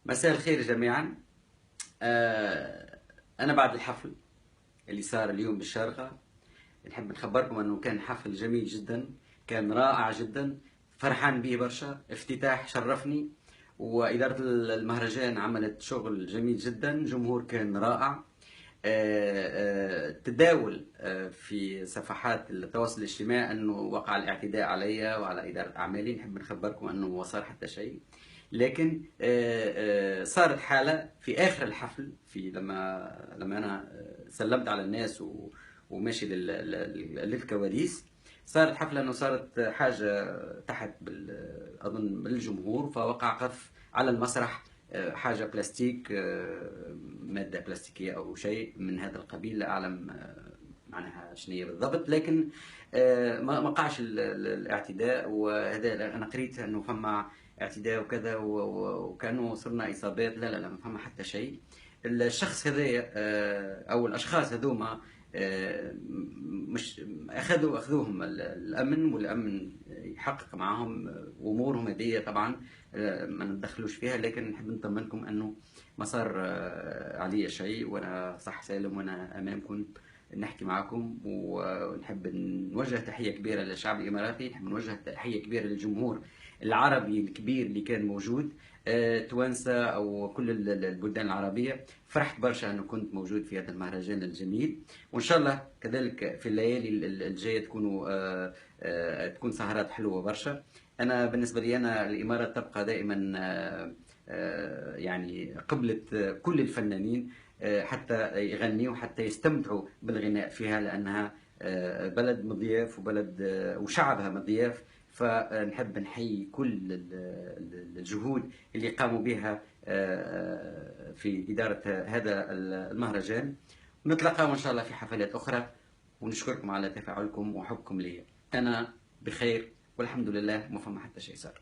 مساء الخير جميعا. أنا بعد الحفل اللي صار اليوم بالشارقة نحب نخبركم أنه كان حفل جميل جدا، كان رائع جدا، فرحان به برشا. افتتاح شرفني، وإدارة المهرجان عملت شغل جميل جدا، جمهور كان رائع. تداول في صفحات التواصل الاجتماعي أنه وقع الاعتداء علي وعلى إدارة أعمالي. نحب نخبركم أنه ما صار حتى شيء، لكن صارت حالة في آخر الحفل، في لما أنا سلمت على الناس وماشي للكواليس. صارت حفلة أنه صارت حاجة تحت أظن بالجمهور، فوقع قذف على المسرح، حاجة بلاستيك، مادة بلاستيكية أو شيء من هذا القبيل، لا أعلم معناها شنو هي بالضبط. لكن ما وقعش الاعتداء، وهذا أنا قريت أنه فما اعتداء وكذا وكانه صرنا اصابات. لا لا لا، ما فما حتى شيء. الشخص هذايا او الاشخاص هذوما مش اخذوهم الامن، والامن يحقق معهم امورهم هذه طبعا. ما ندخلوش فيها، لكن نحب نطمنكم انه ما صار علي شيء، وانا صح سالم، وانا امامكم نحكي معكم. ونحب نوجه تحية كبيرة للشعب الإماراتي، نحب نوجه تحية كبيرة للجمهور العربي الكبير اللي كان موجود، توانسة أو كل البلدان العربية. فرحت برشا أنه كنت موجود في هذا المهرجان الجميل، وإن شاء الله كذلك في الليالي الجاية تكون سهرات حلوة برشا. أنا بالنسبة لي، أنا الإمارات تبقى دائما يعني قبلة كل الفنانين، حتى يغنيوا، حتى يستمتعوا بالغناء فيها، لأنها بلد مضياف، وبلد وشعبها مضياف. فنحب نحيي كل الجهود اللي قاموا بها في إدارة هذا المهرجان. ونتلاقاو إن شاء الله في حفلات أخرى، ونشكركم على تفاعلكم وحبكم لي. أنا بخير والحمد لله، ما فما حتى شيء صار.